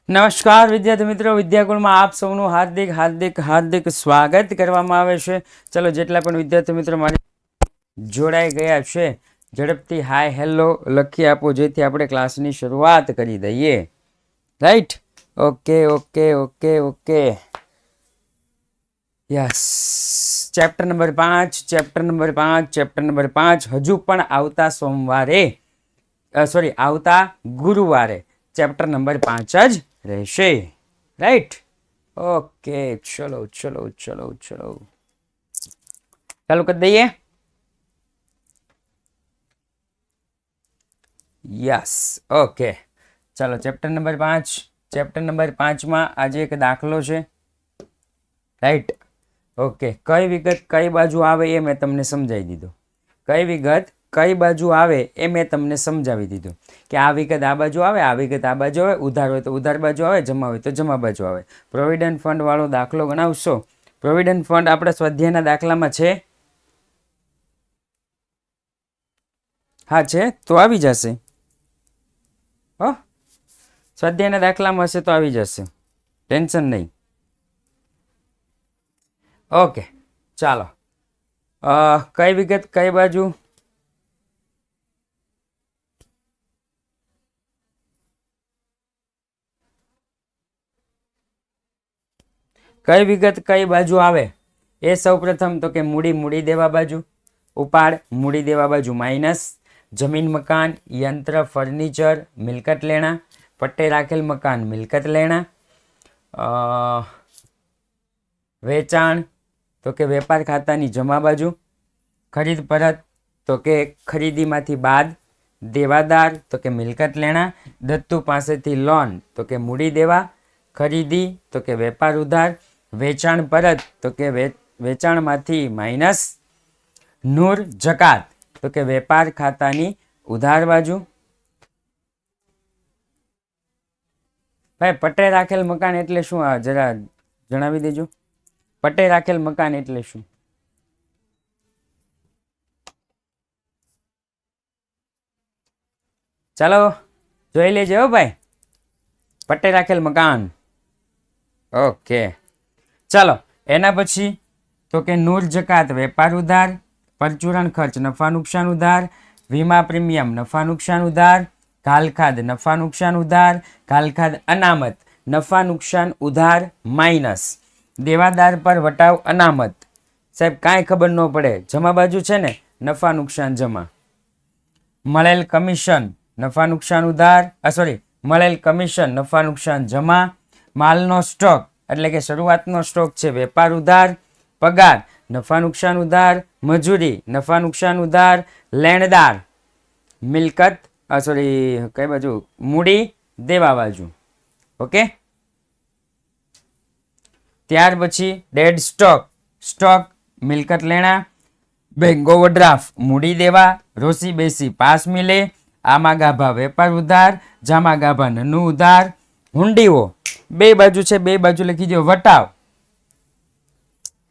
નમસ્કાર વિદ્યાર્થી મિત્રો, વિદ્યાકુળમાં આપ સૌનું હાર્દિક હાર્દિક હાર્દિક સ્વાગત કરવામાં આવે છે. ચલો, જેટલા પણ વિદ્યાર્થી મિત્રો મારી જોડાઈ ગયા છે ઝડપથી હાય હેલો લખી આપો, જેથી આપણે ક્લાસની શરૂઆત કરી દઈએ. Right? Okay okay okay okay yes. Chapter number 5 chapter number 5 chapter number 5 હજુ પણ આવતા સોમવારે આવતા ગુરુવારે ચેપ્ટર નંબર 5 જ રહેશે. રાઈટ? ઓકે, ચલો ચલો ચલો ચલો ચાલુ કરી દઈએ. યસ, ઓકે, ચાલો. ચેપ્ટર નંબર 5 ચેપ્ટર નંબર 5 આજે એક દાખલો છે. રાઈટ? ઓકે, કઈ વિગત કઈ બાજુ આવે એ મેં તમને સમજાવી દીધું. કઈ વિગત કઈ બાજુ આવે એ મેં તમને સમજાવી દીધું કે આ વિગત આ બાજુ આવે, આ વિગત આ બાજુ આવે, ઉધાર હોય તો ઉધાર બાજુ આવે, જમા હોય તો જમા બાજુ આવે. પ્રોવિડન્ટ ફંડ વાળો દાખલો ગણાવશો. પ્રોવિડન્ટ ફંડ આપણા સ્વાધ્યાયના દાખલામાં છે? હા છે, તો આવી જશે. હો, સ્વાધ્યાયના દાખલામાં હશે તો આવી જશે, ટેન્શન નહીં. ઓકે, ચાલો. કઈ વિગત કઈ બાજુ? કઈ વિગત કઈ બાજુ આવે એ સૌ પ્રથમ તો કે મૂડી મૂડી દેવા બાજુ, ઉપાડ મૂડી દેવા બાજુ માઇનસ, જમીન મકાન યંત્ર ફર્નિચર મિલકત લેણા, પટ્ટે રાખેલ મકાન મિલકત લેણા, વેચાણ તો કે વેપાર ખાતાની જમા બાજુ, ખરીદ પરત તો કે ખરીદીમાંથી બાદ, દેવાદાર તો કે મિલકત લેણા, દત્તુ પાસેથી લોન તો કે મૂડી દેવા, ખરીદી તો કે વેપાર ઉધાર, વેચાણ પરત તો કે વેચાણમાંથી માઇનસ, નૂર જકાત તો કે વેપાર ખાતાની ઉધાર બાજુ. ભાઈ, પટ્ટે રાખેલ મકાન એટલે શું? આ જરા જણાવી દેજો. પટ્ટે રાખેલ મકાન એટલે શું? ચાલો જોઈ લેજો ભાઈ, પટ્ટે રાખેલ મકાન. ઓકે, ચાલો. એના પછી તો કે નૂર જકાત વેપાર ઉધાર, પરચુરણ ખર્ચ નફા નુકસાન ઉધાર, વીમા પ્રીમિયમ નફા નુકસાન ઉધાર, ઘાલખાદ નફા નુકસાન ઉધાર, ઘાલખાદ અનામત નફા નુકસાન ઉધાર માઇનસ, દેવાદાર પર વટાવ અનામત. સાહેબ કાંઈ ખબર ન પડે, જમા બાજુ છે ને, નફા નુકસાન જમા. મળેલ કમિશન નફા નુકસાન ઉધાર, મળેલ કમિશન નફા નુકસાન જમા, માલનો સ્ટોક એટલે કે શરૂઆતનો સ્ટોક છે વેપાર ઉધાર, પગાર નફા નુકસાન ઉધાર, મજૂરી નફા નુકસાન ઉધાર, લેણદાર મિલકત કઈ બાજુ? મૂડી દેવા બાજુ. ઓકે, ત્યાર પછી ડેડ સ્ટોક સ્ટોક મિલકત લેણા, બેંક ઓવરડ્રાફ્ટ મૂડી દેવા, રોસી બેસી પાસ મિલે, આમા ગાભા વેપાર ઉધાર, જામા ગાભા નનું ઉધાર, હુંડીઓ બે બાજુ છે, બે બાજુ લખી દો વટાવ,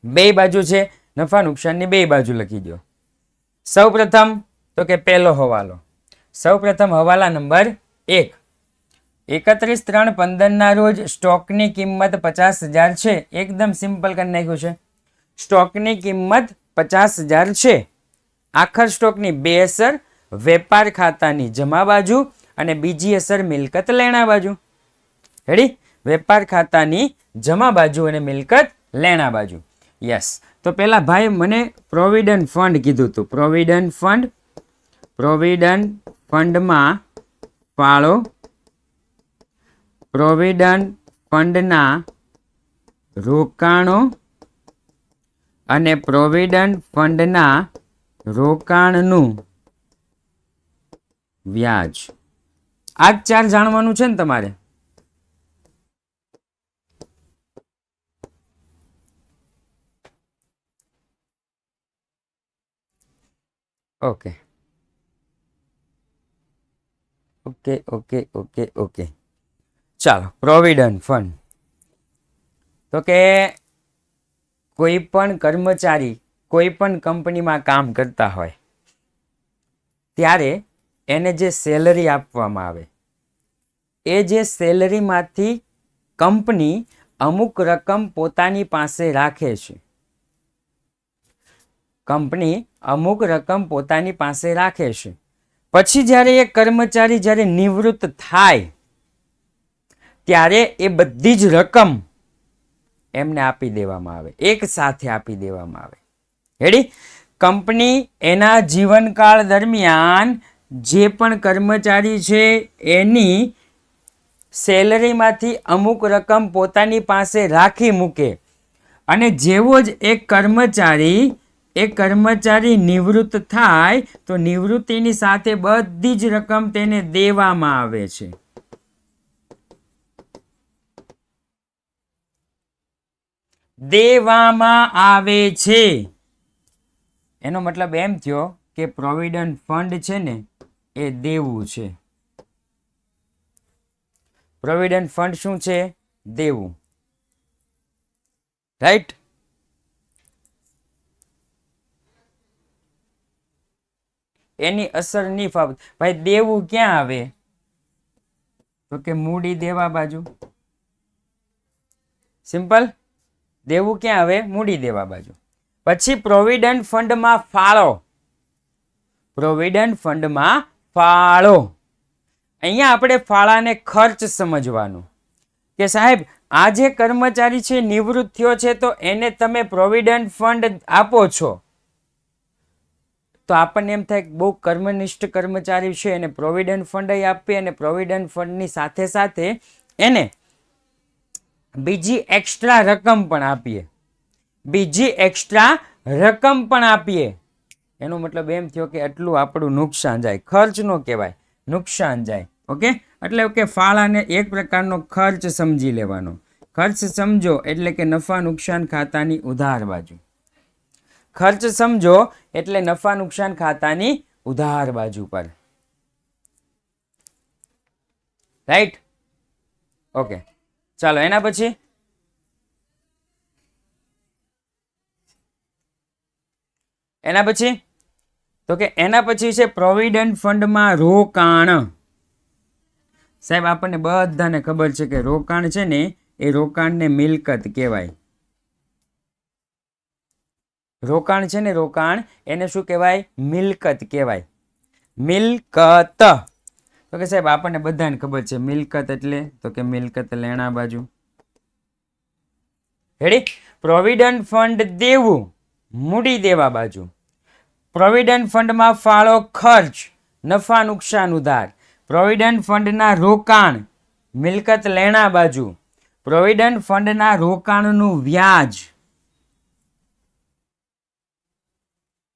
બે બાજુ છે નફા નુકસાનની બે બાજુ લખી દો. સૌ પ્રથમ તો કે પહેલો હવાલો. સૌ પ્રથમ હવાલા નંબર 1. 31/3/15 ના રોજ સ્ટોકની કિંમત 50,000 છે. એકદમ સિમ્પલ કરી નાખ્યું છે. સ્ટોકની કિંમત 50,000 છે. આખર સ્ટોકની બે અસર, વેપાર ખાતાની જમા બાજુ અને બીજી અસર મિલકત લેણા બાજુ. રેડી? વેપાર ખાતાની જમા બાજુ અને મિલકત લેણા બાજુ. યસ. તો પેલા ભાઈ મને પ્રોવિડન્ટ ફંડ કીધું હતું. પ્રોવિડન્ટ ફંડમાં ફાળો, પ્રોવિડન્ટ ફંડના રોકાણો અને પ્રોવિડન્ટ ફંડના રોકાણનું વ્યાજ. આ 4 જાણવાનું છે ને તમારે. Okay okay okay okay okay ચાલો. પ્રોવિડન્ટ ફંડ તો કે કોઈ પણ કર્મચારી કોઈ પણ કંપનીમાં કામ કરતા હોય ત્યારે એને જે સેલરી આપવામાં આવે એ જે સેલરીમાંથી કંપની અમુક રકમ પોતાની પાસે રાખે છે. કંપની અમુક રકમ પોતાની પાસે રાખે છે. પછી જ્યારે એ કર્મચારી જ્યારે નિવૃત્ત થાય ત્યારે એ બધી જ રકમ એમને આપી દેવામાં આવે, એક સાથે આપી દેવામાં આવે. રેડી? કંપની એના જીવનકાળ દરમિયાન જે પણ કર્મચારી છે એની સેલરીમાંથી અમુક રકમ પોતાની પાસે રાખી મૂકે અને જેવો જ એક કર્મચારી નિવૃત્ત થાય તો નિવૃત્તિની સાથે બધી જ રકમ તેને દેવામાં આવે છે. દેવામાં આવે છે એનો મતલબ એમ થયો કે પ્રોવિડન્ટ ફંડ છે ને એ દેવું છે. પ્રોવિડન્ટ ફંડ શું છે? દેવું. રાઈટ? એની અસર નહીં ફાવે. ભાઈ દેવું ક્યાં આવે? તો કે મૂડી દેવા બાજુ. સિમ્પલ. દેવું ક્યાં આવે? મૂડી દેવા બાજુ. પછી પ્રોવિડન્ટ ફંડમાં ફાળો. પ્રોવિડન્ટ ફંડમાં ફાળો. અહીંયા આપણે ફાળાને ખર્ચ સમજવાનું કે સાહેબ આ જે કર્મચારી છે નિવૃત્ત થયો છે તો એને તમે પ્રોવિડન્ટ ફંડ આપો છો તો આપણને એમ થાય કે બહુ કર્મનિષ્ઠ કર્મચારી છે એને પ્રોવિડન્ટ ફંડ આપીએ અને પ્રોવિડન્ટ ફંડની સાથે સાથે એને બીજી એક્સ્ટ્રા રકમ પણ આપીએ. એનો મતલબ એમ થયો કે આટલું આપણું નુકસાન જાય. ખર્ચ નો કહેવાય, નુકસાન જાય. ઓકે? એટલે કે ફાળાને એક પ્રકારનો ખર્ચ સમજી લેવાનો. ખર્ચ સમજો એટલે કે નફા નુકસાન ખાતાની ઉધાર બાજુ. ખર્ચ સમજો એટલે નફા નુકસાન ખાતાની ઉધાર બાજુ પર. રાઈટ? ઓકે, ચાલો એના પછી તો કે એના પછી છે પ્રોવિડન્ટ ફંડમાં રોકાણ. સાહેબ આપણને બધાને ખબર છે કે રોકાણ છે ને એ રોકાણને મિલકત કહેવાય. રોકાણ છે ને રોકાણ એને શું કહેવાય? મિલકત કહેવાય. મિલકત. તો કે સાહેબ આપણને બધાને ખબર છે મિલકત એટલે તો કે મિલકત લેણા બાજુ. રેડી? પ્રોવિડન્ટ ફંડ દેવું, મૂડી દેવા બાજુ. પ્રોવિડન્ટ ફંડમાં ફાળો ખર્ચ, નફા નુકસાન ઉધાર. પ્રોવિડન્ટ ફંડના રોકાણ, મિલકત લેણા બાજુ. પ્રોવિડન્ટ ફંડના રોકાણનું વ્યાજ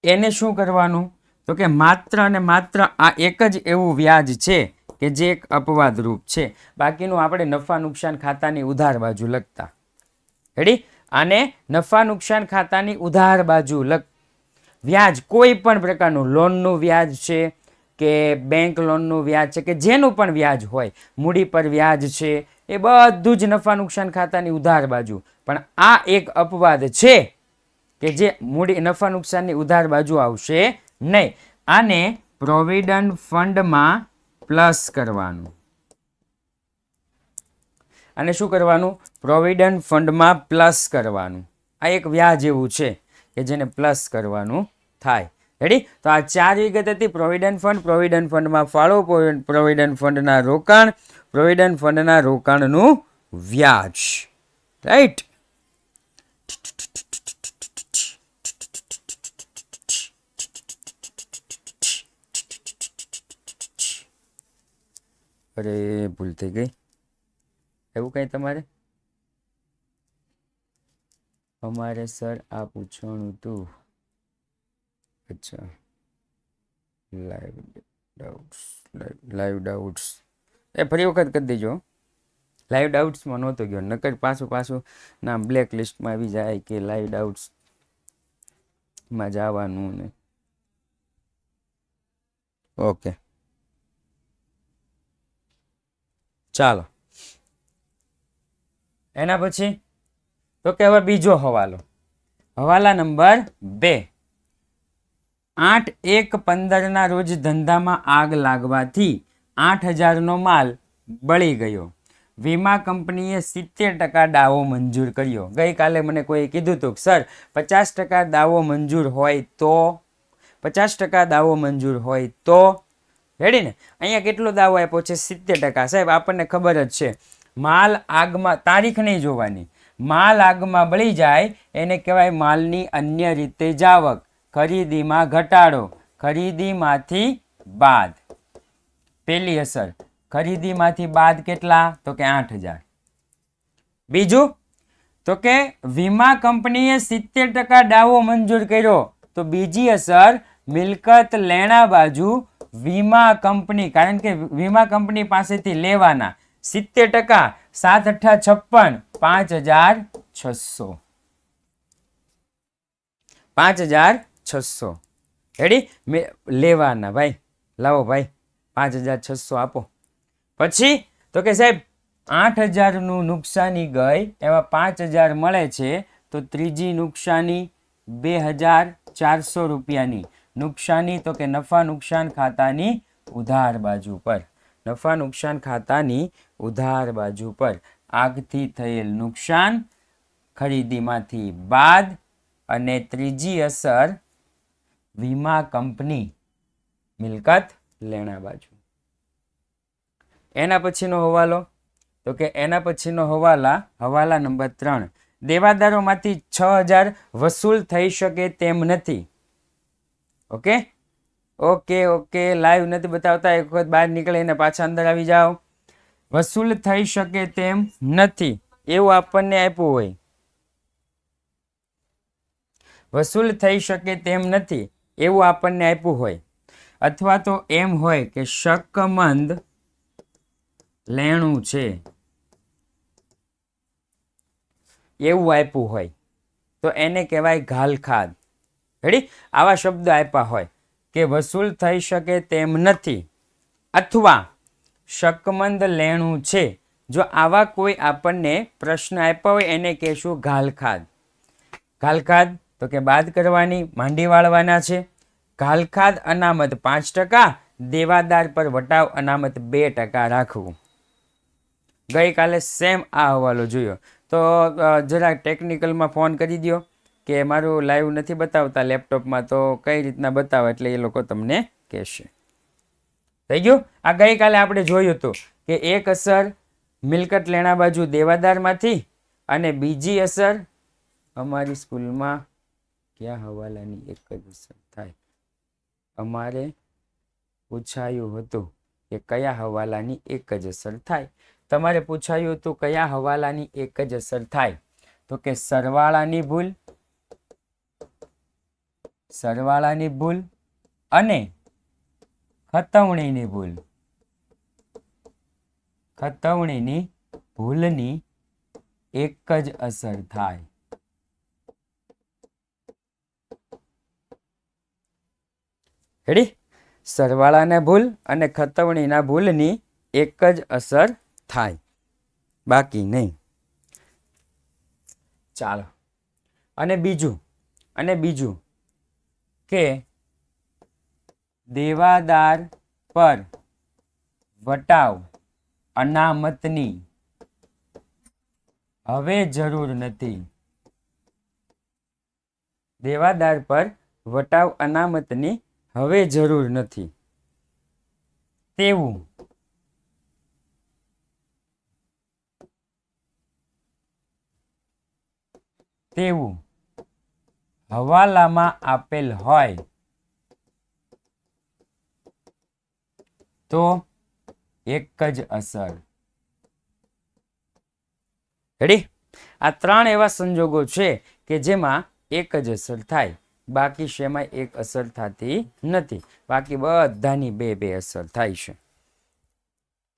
એને શું કરવાનું? તો કે માત્ર અને માત્ર આ એક જ એવું વ્યાજ છે કે જે એક અપવાદ રૂપ છે. બાકીનું આપણે નફા નુકસાન ખાતાની ઉધાર બાજુ લખતા. રેડી? આને નફા નુકસાન ખાતાની ઉધાર બાજુ વ્યાજ કોઈ પણ પ્રકારનું લોનનું વ્યાજ છે કે બેંક લોનનું વ્યાજ છે કે જેનું પણ વ્યાજ હોય, મૂડી પર વ્યાજ છે, એ બધું જ નફા નુકસાન ખાતાની ઉધાર બાજુ. પણ આ એક અપવાદ છે કે જે મૂડી નફા નુકસાનની ઉધાર બાજુ આવશે નહીં. આને પ્રોવિડન્ટ ફંડમાં પ્લસ કરવાનું. અને શું કરવાનું? પ્રોવિડન્ટ ફંડમાં પ્લસ કરવાનું. આ એક વ્યાજ એવું છે કે જેને પ્લસ કરવાનું થાય. રેડી? તો આ 4 વિગત હતી. પ્રોવિડન્ટ ફંડ, પ્રોવિડન્ટ ફંડમાં ફાળો, પ્રોવિડન્ટ ફંડના રોકાણ, પ્રોવિડન્ટ ફંડના રોકાણનું વ્યાજ. રાઈટ? અરે ભૂલ થઈ ગઈ. એવું કઈ તમારે? અમારે સર આ પૂછવાનું હતું. અચ્છા, લાઈવ ડાઉટ્સ એ ફરી વખત કરી દેજો. લાઈવ ડાઉટ્સમાં નહોતો ગયો, નકર પાછું ના બ્લેક લિસ્ટમાં આવી જાય કે લાઈવ ડાઉટ્સમાં જવાનું ને. ઓકે, ચાલો એના પછી તો કે હવે બીજો હવાલો. હવાલા નંબર 2. 8/1/15 રોજ ધંધામાં આગ લાગવાથી 8,000 નો માલ બળી ગયો. વીમા કંપનીએ 70% દાવો મંજૂર કર્યો. ગઈકાલે મને કોઈ કીધું હતું કે સર 50% દાવો મંજૂર હોય તો 50% દાવો મંજૂર હોય તો રેડી ને. અહીંયા કેટલો દાવો આપ્યો છે? 70%. સાહેબ આપણને ખબર જ છે, માલ આગમાં, તારીખ નહીં જોવાની, માલ આગમાં બળી જાય એને કહેવાય માલની અન્ય રીતે જાવક, ખરીદીમાં ઘટાડો, ખરીદીમાંથી બાદ. પહેલી અસર, ખરીદીમાંથી બાદ કેટલા? તો કે 8000. બીજું તો કે વીમા કંપનીએ 70% દાવો મંજૂર કર્યો, તો બીજી અસર મિલકત લેણા બાજુ વીમા કંપની, કારણ કે વીમા કંપની પાસેથી લેવાના 70%, 7 × 8 = 5600. 5600 રેડી લેવાના. ભાઈ લાવો ભાઈ 5600 આપો. પછી તો કે સાહેબ 8000નું નુકસાની ગઈ, એમાં 5000 મળે છે, તો ત્રીજી નુકસાની 2400 રૂપિયાની નુકસાની. તો કે નફા નુકસાન ખાતાની ઉધાર બાજુ પર, નફા નુકસાન ખાતાની ઉધાર બાજુ પર આગથી થયેલ નુકસાન ખરીદીમાંથી બાદ. અને ત્રીજી અસર વીમા કંપની મિલકત લેણા બાજુ. એના પછીનો હવાલો, તો કે એના પછીનો હવાલા નંબર 3, દેવાદારોમાંથી 6000 વસૂલ થઈ શકે તેમ નથી. ઓકે ઓકે ઓકે, લાઈવ નથી બતાવતા, એક વખત બહાર નીકળીને પાછા અંદર આવી જાઓ. વસૂલ થઈ શકે તેમ નથી એવું આપણને આપ્યું હોય, વસૂલ થઈ શકે તેમ નથી એવું આપણને આપ્યું હોય, અથવા તો એમ હોય કે શકમંદ લેણું છે એવું આપ્યું હોય, તો એને કહેવાય ઘાલખાદ. રેડી? આવા શબ્દ આપ્યા હોય કે વસૂલ થઈ શકે તેમ નથી અથવા શકમંદ લેણું છે, જો આવા કોઈ આપણને પ્રશ્ન આપ્યા હોય એને કહેશું ઘાલખાદ. ઘાલખાદ તો કે બાદ કરવાની, માંડી વાળવાના છે. ઘાલખાદ અનામત 5%, દેવાદાર પર વટાવ અનામત 2% રાખવું. ગઈકાલે સેમ આ હવાલો જોયો, તો જરા ટેકનિકલમાં ફોન કરી દો કે મારું લાઈવ નથી બતાવતા લેપટોપમાં, તો કઈ રીતના બતાવે એટલે એ લોકો તમને કહેશે. થઈ ગયું? આ ગઈકાલે આપણે જોયું હતું કે એક અસર મિલકત લેણા બાજુ દેવાદારમાંથી, અને બીજી અસર અમારી સ્કૂલમાં કયા હવાલાની એક જ અસર થાય. અમારે પૂછાયું હતું કે કયા હવાલાની એક જ અસર થાય. તમારે પૂછાયું હતું કયા હવાલાની એક જ અસર થાય, તો કે સરવાળાની ભૂલ, સરવાળાની ભૂલ અને ખતવણીની ભૂલ. ખતવણીની ભૂલની એક જ અસર થાય. રેડી? સરવાળાને ભૂલ અને ખતવણીના ભૂલની એક જ અસર થાય, બાકી નહીં. ચાલો, અને બીજું કે દેવાદાર પર વટાવ અનામતની હવે જરૂર નથી. દેવાદાર પર વટાવ અનામતની હવે જરૂર નથી તેવું હવાલામાં આપેલ હોય તો એક જ અસર. રેડી? આ 3 એવા સંજોગો છે કે જેમાં એક જ અસર થાય, બાકી શેમાં એક અસર થતી નથી, બાકી બધાની બે અસર થાય છે.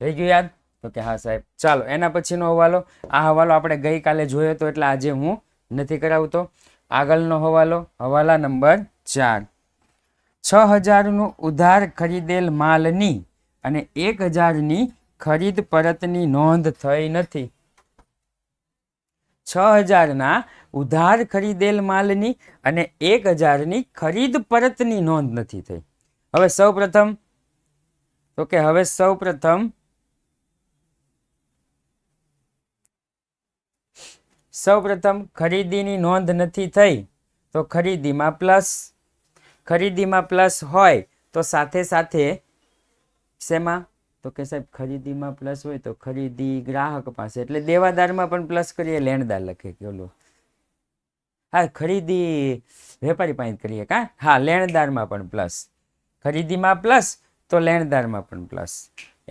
થઈ ગયું યાદ? તો કે હા સાહેબ. ચાલો, એના પછીનો હવાલો, આ હવાલો આપણે ગઈકાલે જોયો હતો એટલે આજે હું નથી કરાવતો. આગળનો હવાલા નંબર 4, 6000નું ઉધાર ખરીદેલ માલની અને 1000ની ખરીદ પરતની નોંધ થઈ નથી. 6000ના ઉધાર ખરીદેલ માલની અને 1000ની ખરીદ પરતની નોંધ નથી થઈ. હવે સૌપ્રથમ સૌપ્રથમ ખરીદીની નોંધ નથી થઈ તો ખરીદીમાં પ્લસ હોય તો સાથે સાથે શેમાં તો કે સાહેબ ખરીદીમાં પ્લસ હોય તો ખરીદી ગ્રાહક પાસે એટલે દેવાદારમાં પણ પ્લસ કરીએ લેણદાર લખે કે ઓલું હા ખરીદી વેપારી પાસે કરીએ કા હા લેણદારમાં પણ પ્લસ ખરીદીમાં પ્લસ તો લેણદારમાં પણ પ્લસ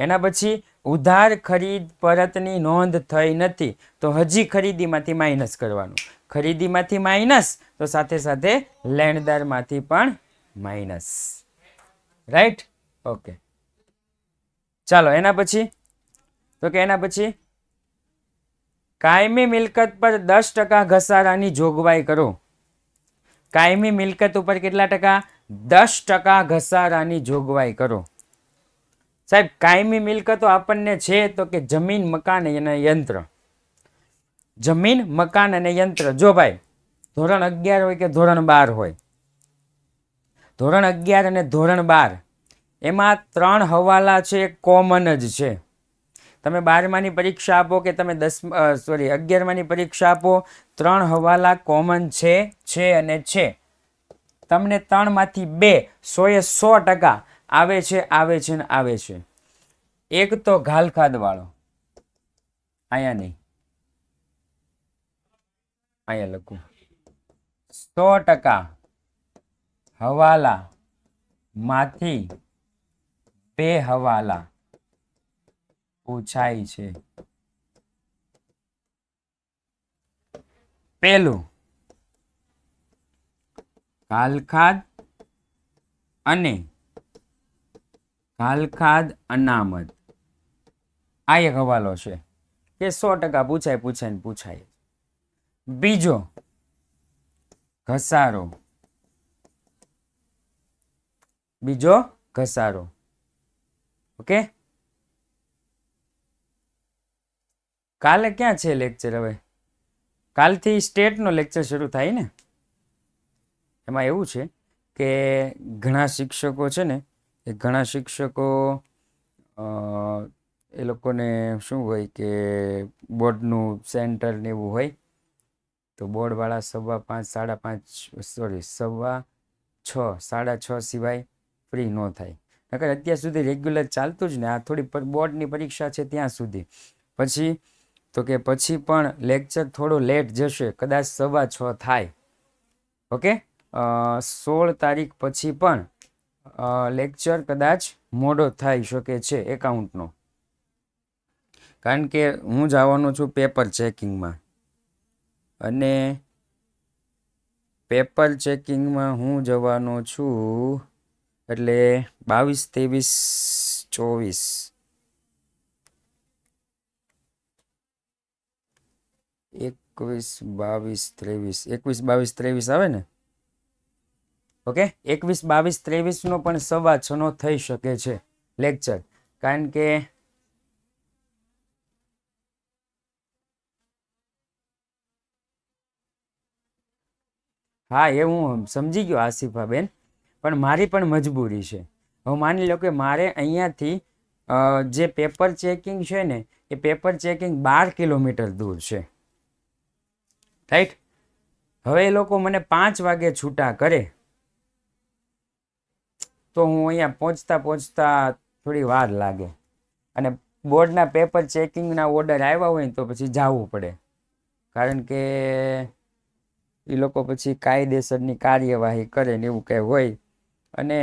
એના પછી ઉધાર ખરીદ પરતની નોંધ થઈ નથી તો હજી ખરીદીમાંથી માઇનસ કરવાનું ખરીદીમાંથી માઇનસ તો સાથે સાથે લેણદારમાંથી પણ માઇનસ રાઈટ ઓકે ચાલો એના પછી તો કે એના પછી કાયમી મિલકત પર 10% ઘસારાની જોગવાઈ કરો કાયમી મિલકત ઉપર કેટલા ટકા 10% ઘસારાની જોગવાઈ કરો સાહેબ કાયમી મિલકતો આપણને છે તો કે જમીન મકાન અને યંત્ર જમીન મકાન અને યંત્ર જો ભાઈ ધોરણ 11 હોય કે ધોરણ 12 હોય ધોરણ 11 અને ધોરણ 12 એમાં 3 હવાલા છે કોમન જ છે તમે 12માની પરીક્ષા આપો કે તમે 11માની પરીક્ષા આપો 3 હવાલા કોમન છે અને છે તમને 3માંથી 2 100% આવે છે ને આવે છે એક તો ઘાલખાદ વાળો અહીંયા નહીં અહીંયા લખું 100% હવાલા માંથી 2 હવાલા પૂછાય છે પહેલું ઘાલખાદ અને ઘાલખાદ અનામત આ એક હવાલો છે કે 100% પૂછાય બીજો ઘસારો ઓકે કાલે ક્યાં છે લેક્ચર હવે કાલથી સ્ટેટનો લેક્ચર શરૂ થાય ને એમાં એવું છે કે ઘણા શિક્ષકો છે ને એ ઘણા શિક્ષકો એ લોકોને શું હોય કે બોર્ડનું સેન્ટર ને એવું હોય તો બોર્ડવાળા 6:30 સિવાય ફ્રી ન થાય નકર અત્યાર સુધી રેગ્યુલર ચાલતું જ ને આ થોડી બોર્ડની પરીક્ષા છે ત્યાં સુધી પછી તો કે પછી પણ લેક્ચર થોડો લેટ જશે કદાચ 6:15 થાય ઓકે 16 તારીખ પછી પણ લેક્ચર કદાચ મોડો થઈ શકે છે એકાઉન્ટનો કારણ કે હું જવાનો છું પેપર ચેકિંગમાં અને પેપર ચેકિંગમાં હું જવાનો છું એટલે 22, 23, 24 21, 22, 23 આવે ને ઓકે 21, 22, 23 નો પણ 6:15 નો થઈ શકે છે લેક્ચર કારણ કે હા એ હું સમજી ગયો આસિફાબેન પણ મારી પણ મજબૂરી છે હવે માની લો કે મારે અહીંયાથી જે પેપર ચેકિંગ છે ને એ પેપર ચેકિંગ 12 કિલોમીટર દૂર છે રાઈટ હવે એ લોકો મને 5 વાગે છૂટા કરે તો હું અહીંયા પહોંચતા થોડી વાર લાગે અને બોર્ડના પેપર ચેકિંગના ઓર્ડર આવ્યા હોય ને તો પછી જવું પડે કારણ કે એ લોકો પછી કાયદેસરની કાર્યવાહી કરે ને એવું કંઈ હોય અને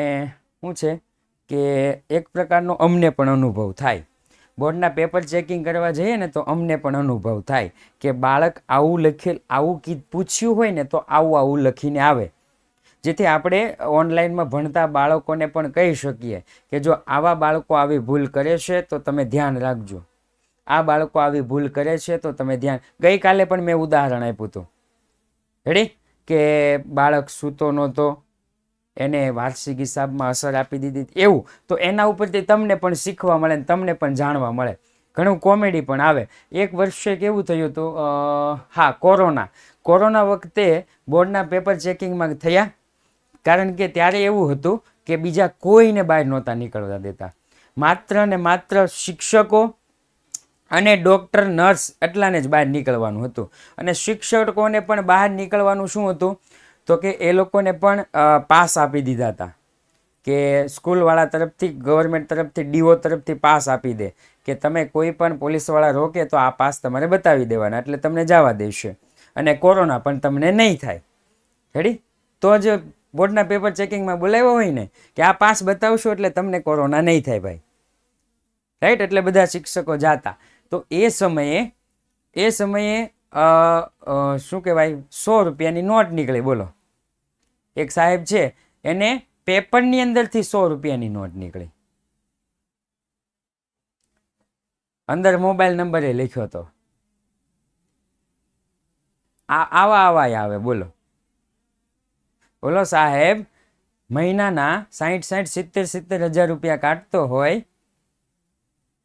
શું છે કે એક પ્રકારનો અમને પણ અનુભવ થાય બોર્ડના પેપર ચેકિંગ કરવા જઈએ ને તો અમને પણ અનુભવ થાય કે બાળક આવું પૂછ્યું હોય ને તો આવું લખીને આવે જેથી આપણે ઓનલાઈનમાં ભણતા બાળકોને પણ કહી શકીએ કે જો આવા બાળકો આવી ભૂલ કરે છે તો તમે ધ્યાન રાખજો આ બાળકો આવી ભૂલ કરે છે તો તમે ગઈકાલે પણ મેં ઉદાહરણ આપ્યું હતું રેડી કે બાળક સૂતો નહોતો એને વાર્ષિક હિસાબમાં અસર આપી દીધી એવું તો એના ઉપરથી તમને પણ શીખવા મળે ને તમને પણ જાણવા મળે ઘણું કોમેડી પણ આવે એક વર્ષે કેવું થયું હતું હા કોરોના વખતે બોર્ડના પેપર ચેકિંગમાં થયા કારણ કે ત્યારે એવું હતું કે બીજા કોઈને બહાર નહોતા નીકળવા દેતા માત્ર ને માત્ર શિક્ષકો અને ડૉક્ટર નર્સ એટલાને જ બહાર નીકળવાનું હતું. અને શિક્ષકોને પણ બહાર નીકળવાનું શું હતું તો કે એ લોકોને પણ પાસ આપી દીધા હતા કે સ્કૂલવાળા તરફથી, ગવર્મેન્ટ તરફથી, ડીઓ તરફથી પાસ આપી દે કે તમે કોઈ પણ પોલીસવાળા રોકે તો આ પાસ તમારે બતાવી દેવાના એટલે તમને જવા દેશે અને કોરોના પણ તમને નહીં થાય. રેડી? તો જ બોર્ડના પેપર ચેકિંગમાં બોલાવ્યો હોય ને કે આ પાસ બતાવશો એટલે તમને કોરોના નહીં થાય ભાઈ. રાઈટ? એટલે બધા શિક્ષકો જાતા. તો એ સમયે શું કહેવાય, 100 રૂપિયાની નોટ નીકળે. બોલો, એક સાહેબ છે એને પેપરની અંદરથી 100 રૂપિયાની નોટ નીકળી, અંદર મોબાઈલ નંબર એ લખ્યો હતો. આવા આવે. બોલો બોલો, સાહેબ મહિનાના 60,000-70,000 રૂપિયા કાઢતો હોય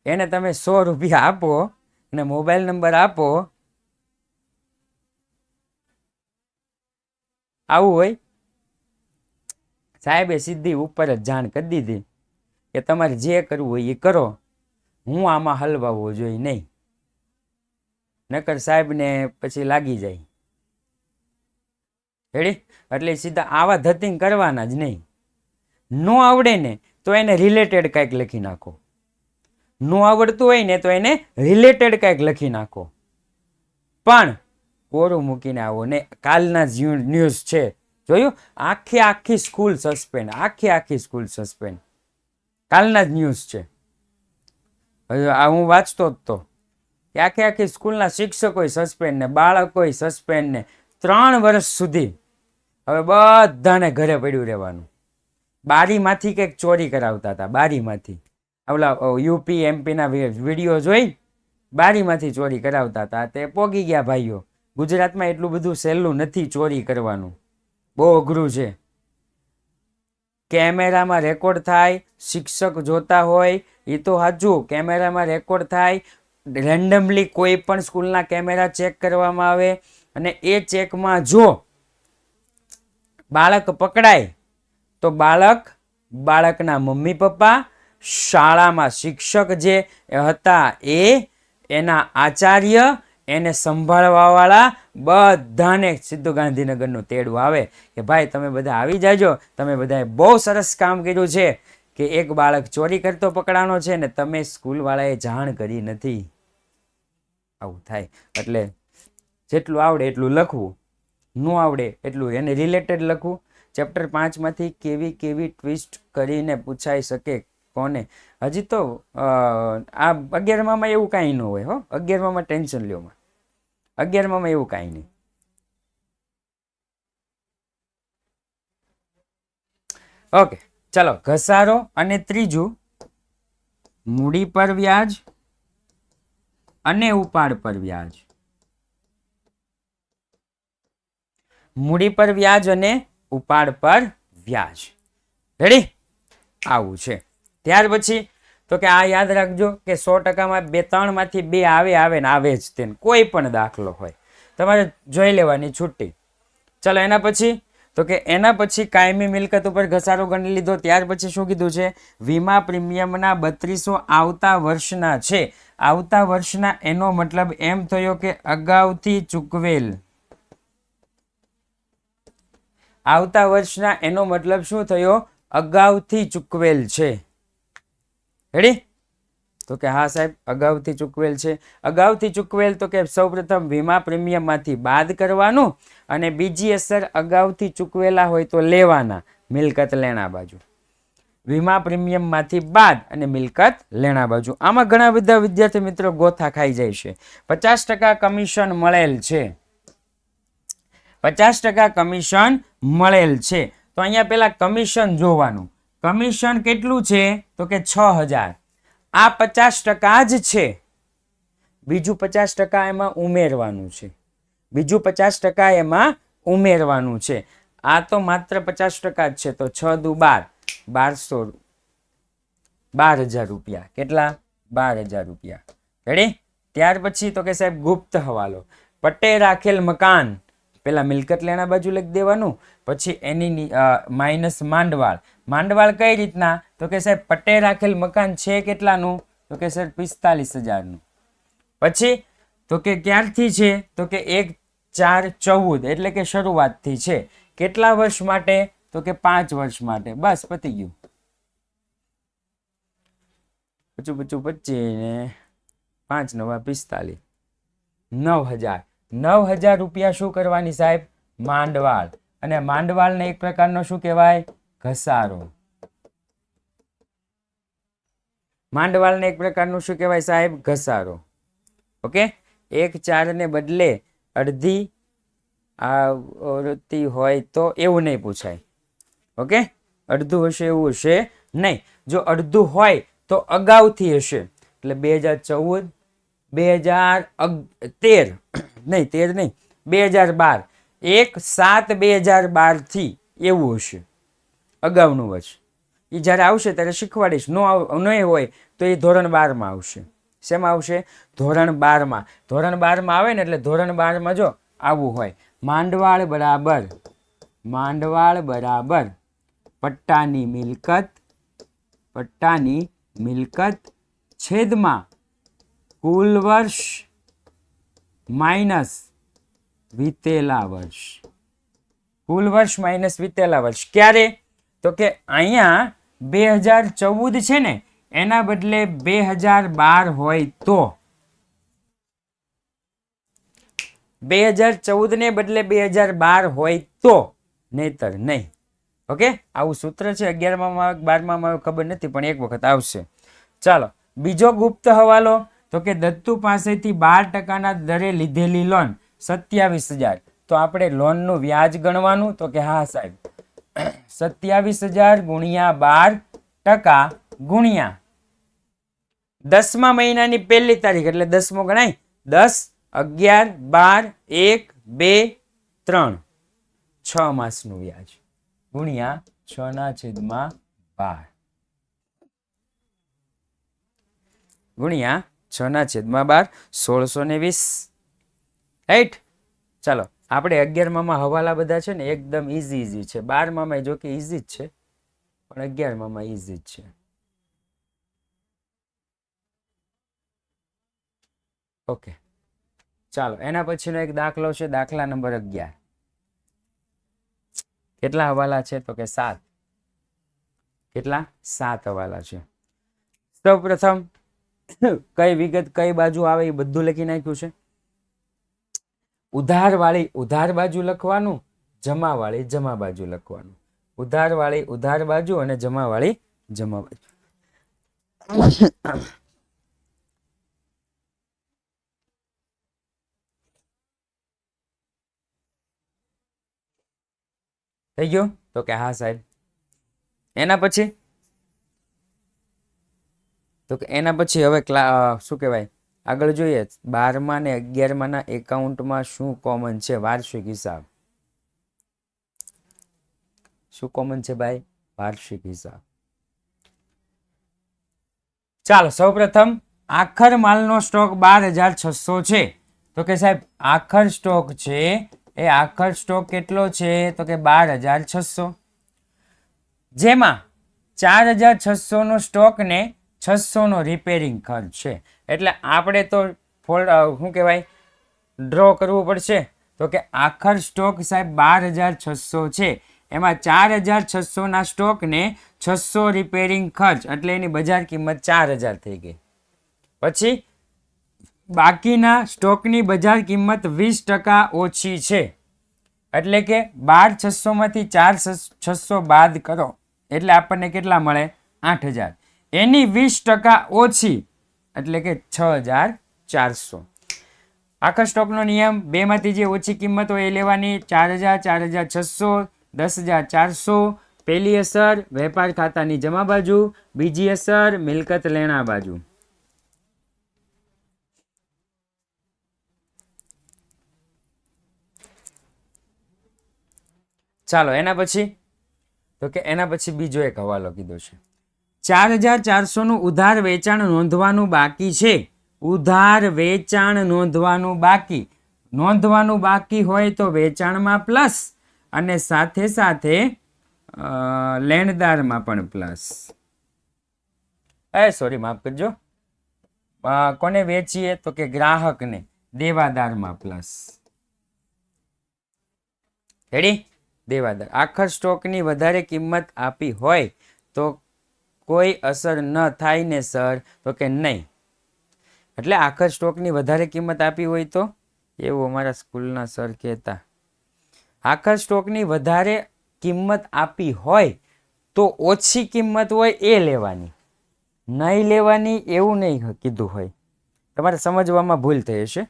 એને તમે 100 રૂપિયા આપો અને મોબાઈલ નંબર આપો, આવું હોય? સાહેબે સીધી ઉપર જ જાણ કરી દીધી કે તમારે જે કરવું હોય એ કરો, હું આમાં હલવાવો જોઈએ નહીં, નકર સાહેબને પછી લાગી જાય. રેડી? એટલે સીધા આવા ધતિંગ કરવાના જ નહીં. નો આવડે ને તો એને રિલેટેડ કંઈક લખી નાખો, નો આવડતું હોય ને તો એને રિલેટેડ કંઈક લખી નાખો, પણ કોરું મૂકીને આવો ને. કાલના જ ન્યૂઝ છે, જોયું? આખી સ્કૂલ સસ્પેન્ડ, આખી સ્કૂલ સસ્પેન્ડ. કાલના જ ન્યૂઝ છે. હવે આ હું વાંચતો જ તો કે આખી સ્કૂલના શિક્ષકોય સસ્પેન્ડ ને બાળકોય સસ્પેન્ડ ને 3 વર્ષ સુધી હવે બધાને ઘરે પડ્યું રહેવાનું. બારીમાંથી કંઈક ચોરી કરાવતા હતા, બારીમાંથી. ઓલા યુપી એમપીના વિડીયો જોઈ બારીમાંથી ચોરી કરાવતા હતા. તે પોગી ગયા ભાઈઓ. ગુજરાતમાં એટલું બધું સહેલું નથી ચોરી કરવાનું, બહુ અઘરું છે. કેમેરામાં રેકોર્ડ થાય, શિક્ષક જોતા હોય એ તો સાચું, કેમેરામાં રેકોર્ડ થાય, રેન્ડમલી કોઈ પણ સ્કૂલના કેમેરા ચેક કરવામાં આવે અને એ ચેકમાં જો બાળક પકડાય તો બાળકના મમ્મી પપ્પા, શાળામાં શિક્ષક જે હતા એના આચાર્ય, એને સંભાળવાવાળા બધાને સીધું ગાંધીનગરનું તેડું આવે કે ભાઈ તમે બધા આવી જાજો, તમે બધાએ બહુ સરસ કામ કર્યું છે કે એક બાળક ચોરી કરતો પકડાનો છે ને તમે સ્કૂલવાળાએ જાણ કરી નથી. આવું થાય. એટલે જેટલું આવડે એટલું લખવું, ન આવડે એટલું એને રિલેટેડ લખવું. ચેપ્ટર 5માંથી કેવી ટ્વિસ્ટ કરીને પૂછાઈ શકે કોને. હજી તો આ 11માં એવું કાંઈ ન હોય હો. 11માં ટેન્શન લ્યો, 11માં એવું કાંઈ નહીં. ઓકે, ચલો. ઘસારો અને ત્રીજું મૂડી પર વ્યાજ અને ઉપાડ પર વ્યાજ. મૂડી પર વ્યાજ અને ઉપાડ પર વ્યાજ. રેડી? આવું છે. ત્યાર પછી તો કે આ યાદ રાખજો કે 100%માં 3માંથી 2 આવે ને આવે જ તેને, કોઈ પણ દાખલો હોય તમારે જોઈ લેવાની છૂટી. ચલો, એના પછી તો કે એના પછી કાયમી મિલકત ઉપર ઘસારો ગણી લીધો. ત્યાર પછી શું કીધું છે? વીમા પ્રીમિયમના 3200 આવતા વર્ષના છે. આવતા વર્ષના એનો મતલબ એમ થયો કે અગાઉથી ચૂકવેલ. આવતા વર્ષના એનો મતલબ શું થયો? અગાઉથી ચૂકવેલ છે. રેડી? તો કે હા સાહેબ, અગાઉથી ચૂકવેલ છે. અગાઉથી ચૂકવેલ તો કે સૌપ્રથમ વીમા પ્રીમિયમમાંથી બાદ કરવાનું અને બીજી અસર અગાઉથી ચૂકવેલા હોય તો લેવાના, મિલકત લેણા બાજુ. વીમા પ્રીમિયમમાંથી બાદ અને મિલકત લેણા બાજુ. આમાં ઘણા બધા વિદ્યાર્થી મિત્રો ગોથા ખાઈ જાય છે. 50% કમિશન મળેલ છે, 50% કમિશન મળેલ છે. તો અહીંયા પેલા કમિશન જોવાનું. કમિશન કેટલું છે? તો કે 6000. આ 50% જ છે, બીજું 50% એમાં ઉમેરવાનું છે, બીજું 50% એમાં ઉમેરવાનું છે. આ તો માત્ર 50% જ છે. તો 6 દુ 12, 12,000 રૂપિયા. કેટલા? 12,000 રૂપિયા. રેડી? ત્યાર પછી તો કે સાહેબ ગુપ્ત હવાલો. પટ્ટે રાખેલ મકાન, પેલા મિલકત લેણા બાજુ લખી દેવાનું, પછી એની માઇનસ માંડવાળ. માંડવાળ કઈ રીતના? તો કે સાહેબ પટ્ટે રાખેલ મકાન છે કેટલાનું? તો કે સાહેબ 45,000નું. પછી તો કે ક્યારથી છે તો કે 1/4/14 એટલે કે શરૂઆતથી છે. કેટલા વર્ષ માટે તો કે 5 વર્ષ માટે. બસ પતી ગયું. 25 ને 5 નવા 45 9,000. 9,000 રૂપિયા શું કરવાની સાહેબ? માંડવાળ. અને માંડવાળને એક પ્રકારનો શું કહેવાય? ઘસારો. માંડવાળને એક પ્રકારનું શું કહેવાય સાહેબ? ઘસારો. ઓકે, 1/4 ને બદલે અડધી આવૃત્તિ હોય તો એવું નહીં પૂછાય. ઓકે, અડધું હશે એવું હશે નહીં. જો અડધું હોય તો અગાઉથી હશે. એટલે 2014, 2013 નહીં, 13 નહીં, 2012, 1/7/2012 થી એવું હશે અગાઉનું વર્ષ. એ જ્યારે આવશે ત્યારે શીખવાડીશ. નહીં હોય તો એ ધોરણ 12 માં આવશે. શેમાં આવશે? ધોરણ 12 માં. ધોરણ 12 માં આવે ને એટલે ધોરણ 12 માં જો આવું હોય, માંડવાળ બરાબર પટ્ટાની મિલકત છેદમાં કુલ વર્ષ માઇનસ વીતેલા વર્ષ. કુલ વર્ષ માઇનસ વીતેલા વર્ષ. ક્યારે? તો કે અહીંયા 2014 છે ને એના બદલે 2012 હોય તો, 2014 ને બદલે 2012 હોય તો, નહીતર નહીં. ઓકે, આવું સૂત્ર છે. 11માં 12માં ખબર નથી પણ એક વખત આવશે. ચાલો, બીજો ગુપ્ત હવાલો તો કે દત્તુ પાસેથી 12% દરે લીધેલી લોન 27,000. તો આપણે લોનનું વ્યાજ ગણવાનું તો કે હા સાહેબ, 27,000 ગુણ્યા 12% ગુણ્યા 10મા મહિનાની 1લી તારીખ એટલે 10મો ગણાય. 10, 11, 12, 1, 2, 3, 6 માસનું વ્યાજ ગુણ્યા 6/12 ગુણ્યા 6/12 1620. રાઈટ. ચાલો, આપણે 11માં હવાલા બધા છે ને એકદમ ઈઝી છે. 12માં જો કે ઈઝી જ છે પણ 11માં ઈઝી જ છે. ઓકે, ચાલો એના પછીનો એક દાખલો છે, દાખલા નંબર 11. કેટલા હવાલા છે તો કે 7. કેટલા? 7 હવાલા છે. સૌ પ્રથમ કઈ વિગત કઈ બાજુ આવે એ બધું લખી નાખ્યું છે. ઉધારવાળી ઉધાર બાજુ લખવાનું, જમાવાળી જમા બાજુ લખવાનું. ઉધારવાળી ઉધાર બાજુ અને જમાવાળી જમા બાજુ. થઈ ગયું તો કે હા સાહેબ. એના પછી તો કે એના પછી હવે શું કહેવાય આગળ જોઈએ. 12મા ને 11મા ના એકાઉન્ટમાં શું કોમન છે? વાર્ષિક હિસાબ. શું કોમન છે ભાઈ? વાર્ષિક હિસાબ. ચાલો, સૌપ્રથમ આખર માલનો સ્ટોક 12,600 છે. તો કે સાહેબ આખર સ્ટોક છે એ આખર સ્ટોક કેટલો છે તો કે 12,600. જેમાં 4,600 નો સ્ટોક ને 600 નો રિપેરિંગ ખર્ચ છે. એટલે આપણે તો શું કહેવાય ડ્રો કરવું પડશે. તો કે આખર સ્ટોક સાહેબ 12,600 છે. એમાં 4,600 ના સ્ટોક ને 600 રિપેરિંગ ખર્ચ એટલે એની બજાર કિંમત 4,000 થઈ ગઈ. પછી બાકીના સ્ટોકની બજાર કિંમત 20% ઓછી છે. એટલે કે 12,600 માંથી 4,600 બાદ કરો એટલે આપણને કેટલા મળે? 8,000. એની 20% ઓછી એટલે કે 6,400. આખા સ્ટોકનો નિયમ 2 માંથી જે ઓછી કિંમત હોય એ લેવાની. 4,000, 4,600, 10,400. પહેલી અસર વેપાર ખાતાની જમા બાજુ, બીજી અસર મિલકત લેણા બાજુ. ચાલો એના પછી તો કે એના પછી બીજો એક હવાલો કીધો છે. 4,400 નું ઉધાર વેચાણ નોંધવાનું બાકી છે. ઉધાર વેચાણ નોંધવાનું બાકી હોય તો વેચાણમાં પ્લસ અને સાથે સાથે લેણદારમાં પણ પ્લસ. સોરી માફ કરજો, કોને વેચીએ તો કે ગ્રાહકને, દેવાદારમાં પ્લસ. રેડી? દેવાદાર. આખર સ્ટોકની વધારે કિંમત આપી હોય તો કોઈ અસર ન થાય ને સર? તો કે નહીં. એટલે આખર સ્ટોકની વધારે કિંમત આપી હોય તો, એવું અમારા સ્કૂલના સર કહેતા, આખર સ્ટોકની વધારે કિંમત આપી હોય તો ઓછી કિંમત હોય એ લેવાની, નહીં લેવાની એવું નહીં કીધું હોય. તમારે સમજવામાં ભૂલ થઈ હશે.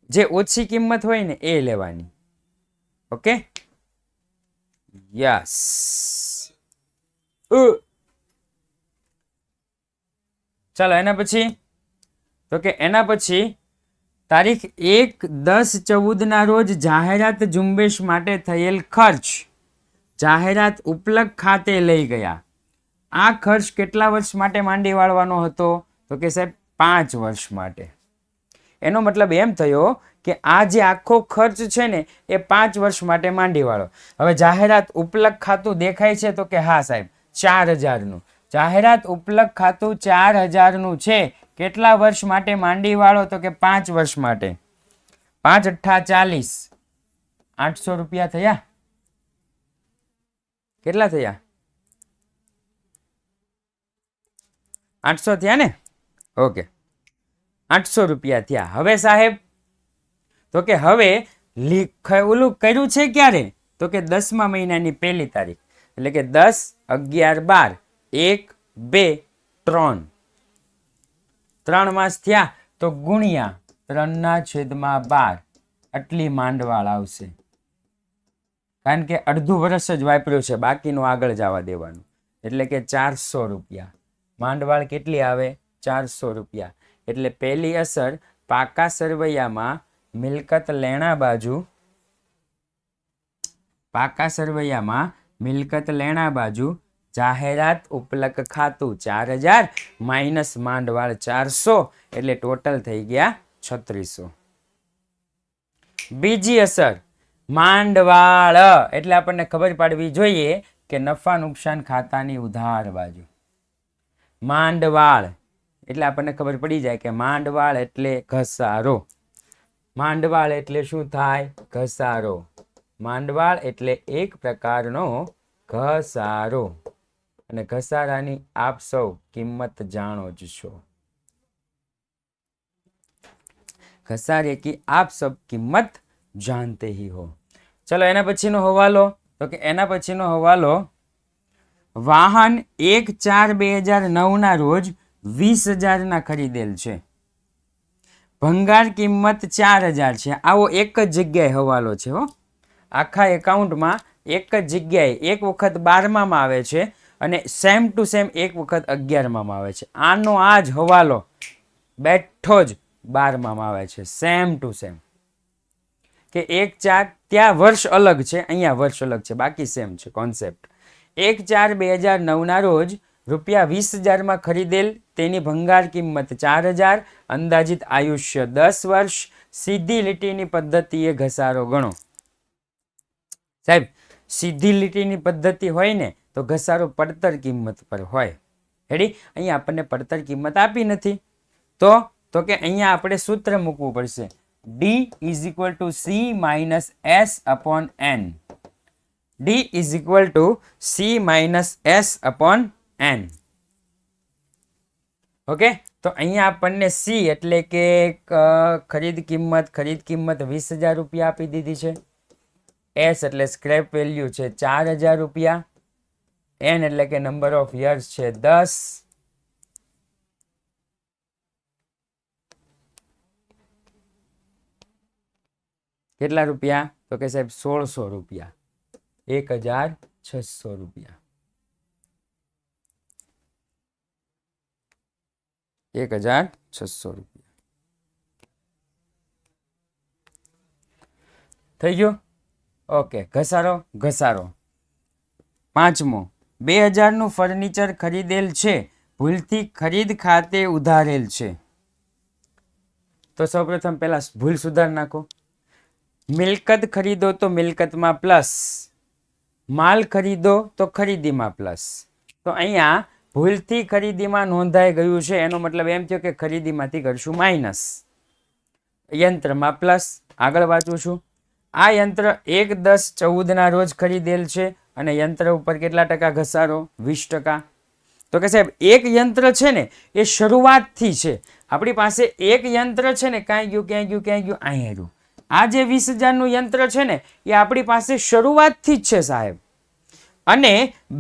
જે ઓછી કિંમત હોય ને એ લેવાની. Okay, yes. ચાલો એના પછી તો કે એના પછી તારીખ 1/10/14 રોજ જાહેરાત ઝુંબેશ માટે થયેલ ખર્ચ જાહેરાત ઉપલક ખાતે લઈ ગયા. આ ખર્ચ કેટલા વર્ષ માટે માંડી વાળવાનો હતો? તો કે સાહેબ 5 વર્ષ માટે. એનો મતલબ એમ થયો કે આ જે આખો ખર્ચ છે ને એ 5 વર્ષ માટે માંડી વાળો. હવે જાહેરાત ઉપલક ખાતું દેખાય છે? તો કે હા સાહેબ 4000નું. જાહેરાત ઉપલક ખાતું 4000નું છે. કેટલા વર્ષ માટે માંડી વાળો? તો કે 5 વર્ષ માટે. 5 × 8 = 40. 800 રૂપિયા થયા. કેટલા થયા? 800 થયા ને? ઓકે, 800 રૂપિયા થયા. હવે સાહેબ તો કે હવે ઓલું કર્યું છે ક્યારે? તો કે 10મા મહિનાની 1લી તારીખ. એટલે કે 10, 11, 12, 1, 2, 3. 3 માસ થયા તો ગુણ્યા 3/12 આટલી માંડવાળ આવશે. કારણ કે અડધું વર્ષ જ વાપર્યું છે, બાકીનું આગળ જવા દેવાનું. એટલે કે 400 રૂપિયા. માંડવાળ કેટલી આવે? 400 રૂપિયા. એટલે પહેલી અસર પાકા સરવૈયામાં મિલકત લેણા બાજુ, પાકા સરવૈયામાં મિલકત લેણા બાજુ જાહેરાત ઉપલક ખાતું 4000 માઇનસ માંડવાળ 400 એટલે ટોટલ થઈ ગયા 3600. બીજી અસર માંડવાળ એટલે આપણને ખબર પાડવી જોઈએ કે નફા નુકસાન ખાતાની ઉધાર બાજુ. માંડવાળ એટલે આપણને ખબર પડી જાય કે માંડવાળ એટલે ઘસારો. માંડવાળ એટલે શું થાય? ઘસારો. માંડવાળ એટલે એક પ્રકારનો ઘસારો. અને ઘસારાની આપ સૌ કિંમત જાણો જ છો. ઘસારે કી આપ સબ કિંમત જાનતે હી હો. ચલો એના પછીનો હવાલો તો કે એના પછીનો હવાલો વાહન 1/4/2009 ના રોજ 20,000 ખરીદેલ છે. ભંગાર કિંમત 4000 છે. આવો એક જ જગ્યાએ હવાલો છે હો. આખા એકાઉન્ટમાં એક જ જગ્યાએ એક વખત 12માં આવે છે અને સેમ ટુ સેમ એક વખત 11માં આવે છે. આનો આ જ હવાલો બેઠો જ 12માં આવે છે. Same to same. કે 1/4 ત્યાં વર્ષ અલગ છે, અહીંયા વર્ષ અલગ છે, બાકી સેમ છે કોન્સેપ્ટ. 1/4/2009 ના રોજ ₹20,000 ખરીદેલ, તેની ભંગાર કિંમત 4000, અંદાજિત આયુષ્ય 10 વર્ષ. સીધી લીટીની પદ્ધતિએ ઘસારો ગણો. સાહેબ સીધી લીટીની પદ્ધતિ હોય ને તો ઘસારો પડતર કિંમત પર હોય. રેડી? અહીંયા આપણને પડતર કિંમત આપી નથી તો કે અહીંયા આપણે સૂત્ર મૂકવું પડશે. D = C - S/N. D = C - S/N. Okay, તો અહીંયા આપણને C એટલે કે ખરીદ કિંમત 20,000 રૂપિયા આપી દીધી છે. S એટલે સ્ક્રેપ વેલ્યુ છે 4000 રૂપિયા. N એટલે કે નંબર ઓફ યર્સ છે 10. કેટલા રૂપિયા? તો કે સાહેબ 1600 રૂપિયા. 1600 રૂપિયા. 1600 રૂપિયા થઈ ગયો. ઓકે, ઘસારો. પાંચમો 2000 નું ફર્નિચર ખરીદેલ છે, ભૂલથી ખરીદ ખાતે ઉધારેલ છે. તો સૌપ્રથમ પહેલા ભૂલ સુધાર નાખો. મિલકત ખરીદો તો મિલકતમાં પ્લસ, માલ ખરીદો તો ખરીદીમાં પ્લસ. તો અહીંયા ભૂલથી ખરીદીમાં નોંધાઈ ગયું છે એનો મતલબ એમ થયો કે ખરીદીમાંથી કરશું માઇનસ, યંત્રમાં પ્લસ. આગળ વાંચું છું. આ યંત્ર 1/10/14 રોજ ખરીદેલ છે અને યંત્ર ઉપર કેટલા ટકા ઘસારો? 20%. તો કે સાહેબ એક યંત્ર છે ને એ શરૂઆતથી છે. આપણી પાસે એક યંત્ર છે ને ક્યાં ગયું અહીં આવ્યું. આ જે 20,000નું યંત્ર છે ને એ આપણી પાસે શરૂઆતથી જ છે સાહેબ. અને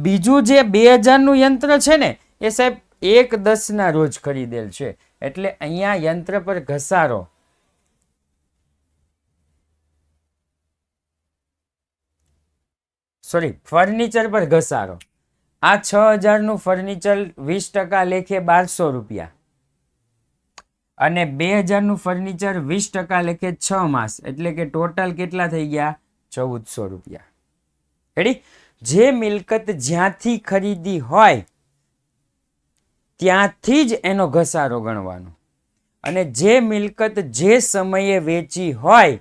બીજું જે 2,000નું યંત્ર છે ને એ સાહેબ 1/10 રોજ ખરીદેલ છે. એટલે અહીંયા યંત્ર પર ઘસારો ફર્નિચર પર ઘસારો. આ 6,000નું ફર્નિચર 20% લેખે 1,200 રૂપિયા અને 2,000નું ફર્નિચર 20% લેખે 6 માસ એટલે કે ટોટલ કેટલા થઈ ગયા? 1,400 રૂપિયા. રેડી? જે મિલકત જ્યાંથી ખરીદી હોય ત્યાંથી જ એનો ઘસારો ગણવાનો અને જે મિલકત જે સમયે વેચી હોય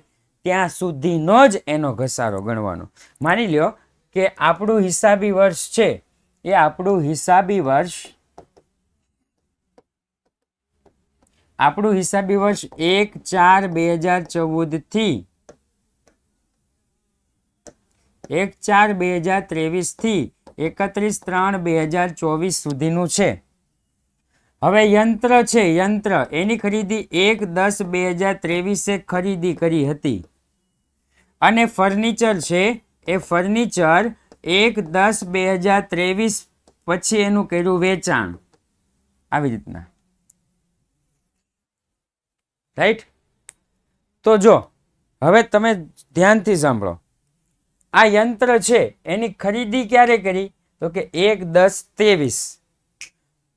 ત્યાં સુધીનો જ એનો ઘસારો ગણવાનો. માની લ્યો કે આપણું હિસાબી વર્ષ છે એ આપણું હિસાબી વર્ષ 1/4/2014 થી 1/4/2023 થી 31/3/2024 સુધીનું છે. હવે યંત્ર છે, યંત્ર એની ખરીદી 1/10/2023 ખરીદી કરી હતી અને ફર્નિચર છે એ ફર્નિચર 1/10/2023 પછી એનું કર્યું વેચાણ. આવી રીતના. રાઈટ? તો જો હવે તમે ધ્યાનથી સાંભળો. આ યંત્ર છે એની ખરીદી ક્યારે કરી? તો કે 1/10/23.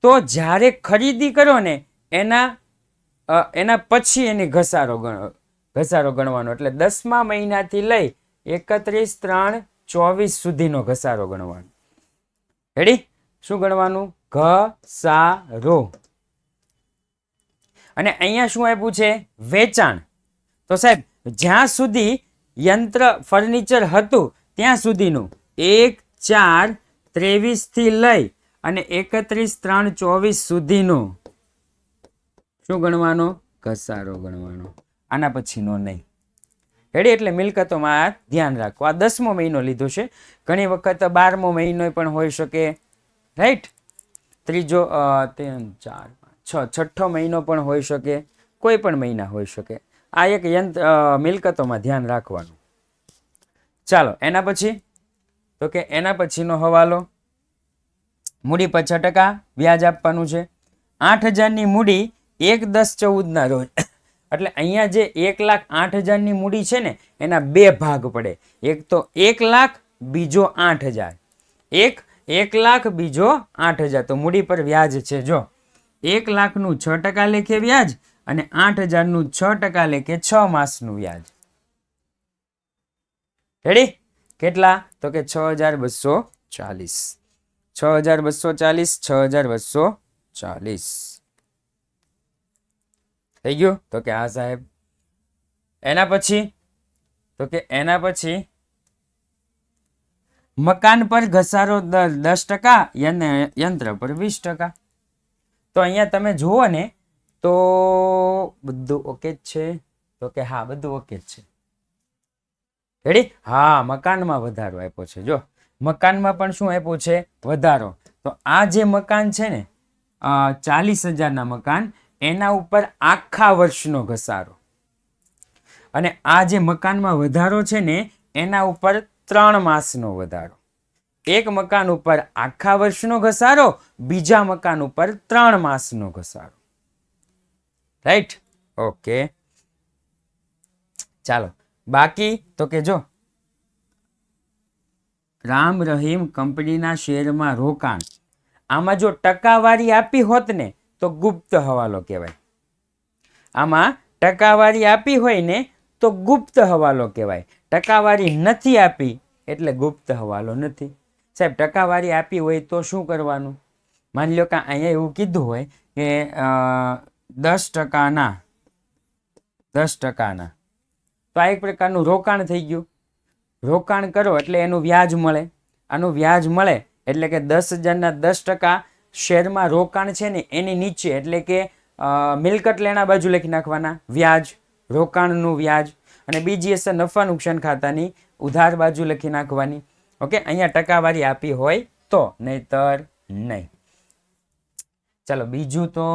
તો જ્યારે ખરીદી કરો ને એના પછી એની ઘસારો ગણવાનો. એટલે 10મા મહિનાથી લઈ 31/3/24 સુધીનો ઘસારો ગણવાનો. રેડી? શું ગણવાનું? ઘસારો. અને અહીંયા શું આપ્યું છે? વેચાણ. તો સાહેબ જ્યાં સુધી યંત્ર ફર્નિચર હતું ત્યાં સુધીનું 1/4/23 થી લઈ અને 31/3/24 સુધીનો શું ગણવાનો? ઘસારો ગણવાનો. આના પછીનો નહીં. રેડી? એટલે મિલકતોમાં ધ્યાન રાખો. આ 10મો મહિનો લીધો છે. ઘણી વખત 12મો મહિનો પણ હોઈ શકે. રાઈટ? ત્રીજો 3 4 5 6 છઠ્ઠો મહિનો પણ હોઈ શકે. કોઈ પણ મહિના હોઈ શકે. આ એક મિલકતોમાં ધ્યાન રાખવાનું. ચાલો એના પછી તો કે એના પછીનો હવાલો. મૂડી પર 6% વ્યાજ આપવાનું છે. 8,000ની મૂડી 1/10/14 રોજ. એટલે અહીંયા જે 1,08,000ની મૂડી છે ને એના બે ભાગ પડે. એક તો 1 લાખ, બીજો 8,000. 1 લાખ, બીજો 8,000. તો મૂડી પર વ્યાજ છે જો 1 લાખનું 6% લેખે વ્યાજ અને 8,000નું 6% લેખે 6 માસનું વ્યાજ. રેડી? કેટલા? તો કે 6,240. 6,240 6,240 થઈ ગયું? તો કે હા સાહેબ. એના પછી તો કે એના પછી મકાન પર ઘસારો દર 10%, યંત્ર પર 20%. તો અહીંયા તમે જુઓ ને તો બધું ઓકે જ છે? તો કે હા બધું ઓકે જ છે. રેડી? હા મકાનમાં વધારો આપ્યો છે. જો મકાનમાં પણ શું આપ્યું છે? વધારો. તો આ જે મકાન છે ને 40,000ના મકાન એના ઉપર આખા વર્ષનો ઘસારો અને આ જે મકાનમાં વધારો છે ને એના ઉપર 3 માસનો વધારો. એક મકાન ઉપર આખા વર્ષનો ઘસારો, બીજા મકાન ઉપર 3 માસનો ઘસારો. રાઈટ? ઓકે. ચાલો બાકી તો કે જો રામ રહીમ કંપનીના શેરમાં રોકાણ. આમાં જો ટકાવારી આપી હોત ને તો ગુપ્ત હવાલો કહેવાય. આમાં ટકાવારી આપી હોય ને તો ગુપ્ત હવાલો કહેવાય. ટકાવારી નથી આપી એટલે ગુપ્ત હવાલો નથી. સાહેબ ટકાવારી આપી હોય તો શું કરવાનું? માની લો કે અહીંયા એવું કીધું હોય કે 10%ના તો આ એક પ્રકારનું રોકાણ થઈ ગયું. રોકાણ કરો એટલે એનું વ્યાજ મળે. આનું વ્યાજ મળે એટલે કે 10,000ના 10% શેરમાં રોકાણ છે ને એની નીચે એટલે કે મિલકત લેણા બાજુ લખી નાખવાના વ્યાજ, રોકાણનું વ્યાજ, અને બીજી અસર નફા નુકસાન ખાતાની ઉધાર બાજુ લખી નાખવાની. ઓકે, અહીંયા ટકાવારી આપી હોય તો, નહીતર નહીં. ચાલો બીજું તો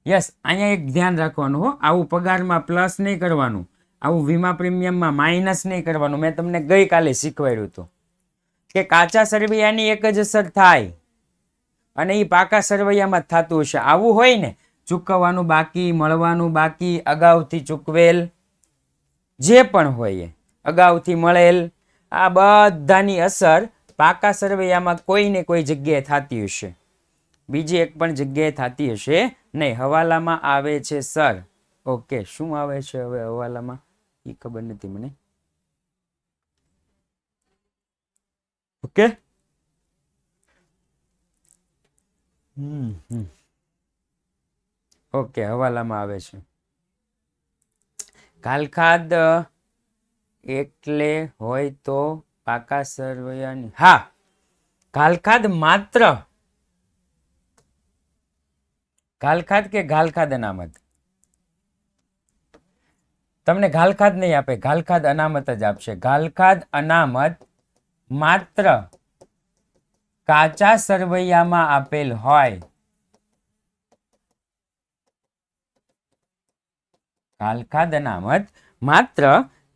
યસ, અહીંયા એક ધ્યાન રાખવાનું હો, આવું પગારમાં પ્લસ નહીં કરવાનું, આવું વીમા પ્રીમિયમમાં માઇનસ નહીં કરવાનું. મેં તમને ગઈકાલે શીખવાડ્યું હતું કે કાચા સરવૈયાની એક જ અસર થાય અને એ પાકા સરવૈયામાં જ થતું હશે. આવું હોય ને, ચૂકવવાનું બાકી, મળવાનું બાકી, અગાઉથી ચૂકવેલ જે પણ હોય અગાઉથી મળેલ, આ બધાની અસર પાકા સરવૈયામાં કોઈ ને કોઈ જગ્યાએ થતી હશે, બીજી એક પણ જગ્યાએ થતી હશે નહીં. હવાલામાં આવે છે સર. ઓકે, શું આવે છે હવે હવાલામાં એ ખબર નથી મને. ઓકે, ઓકે, હવાલામાં આવે છે ઘાલખાદ એટલે હોય તો પાકા સરવૈયાની. હા, ઘાલખાદ માત્ર ઘાલખાદ કે ઘાલખાદ અનામત, તમને ઘાલખાદ નહીં આપે, ઘાલખાદ અનામત જ આપશે. ઘાલખાદ અનામત માત્ર કાચા સરવૈયામાં આપેલ હોય, ઘાલખાદ અનામત માત્ર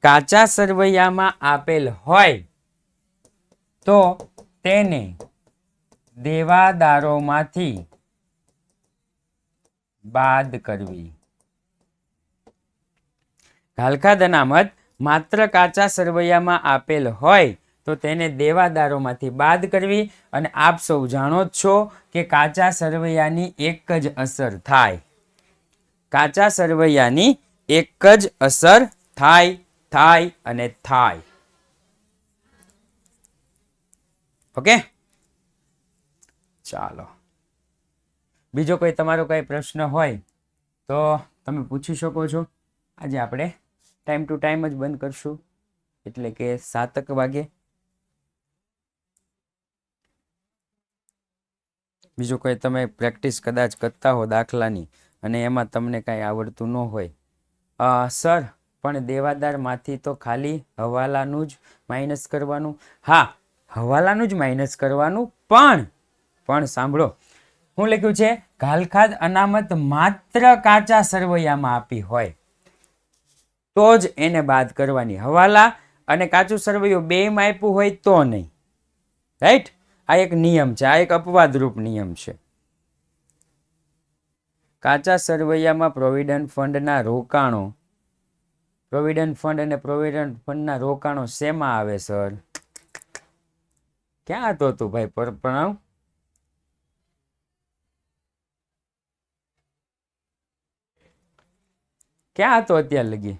કાચા સરવૈયામાં આપેલ હોય તો તેને દેવાદારોમાંથી બાદ કરવી. ઘાલખાદ અનામત માત્ર કાચા સરવૈયામાં આપેલ હોય તો તેને દેવાદારોમાંથી બાદ કરવી. અને આપ સૌ જાણો જ છો કે કાચા સરવૈયાની એક જ અસર થાય, કાચા સરવૈયાની એક જ અસર થાય અને થાય. ઓકે, ચાલો બીજો કોઈ તમારો કઈ પ્રશ્ન હોય તો તમે પૂછી શકો છો. આજે આપણે ટાઈમ ટુ ટાઈમ જ બંધ કરશું, એટલે કે 7 વાગે. બીજું કોઈ તમે પ્રેક્ટિસ કદાચ કરતા હો દાખલાની અને એમાં તમને કાંઈ આવડતું ન હોય, સર પણ દેવાદારમાંથી તો ખાલી હવાલાનું જ માઇનસ કરવાનું. હા, હવાલાનું જ માઇનસ કરવાનું, પણ સાંભળો શું લખ્યું છે, ઘાલખાદ અનામત માત્ર કાચા સરવૈયામાં આપી હોય તો જ એને બાદ કરવાની. હવાલા અને કાચું સરવૈયું બેમાં આપ્યું હોય તો નહીં. રાઈટ, આ એક નિયમ છે, આ એક અપવાદરૂપ નિયમ છે. કાચા સરવૈયામાં પ્રોવિડન્ટ ફંડના રોકાણો, પ્રોવિડન્ટ ફંડ અને પ્રોવિડન્ટ ફંડના રોકાણો શેમાં આવે સર? ક્યાં હતો તું ભાઈ પ્રણવ? ક્યાં હતો અત્યાર લગી?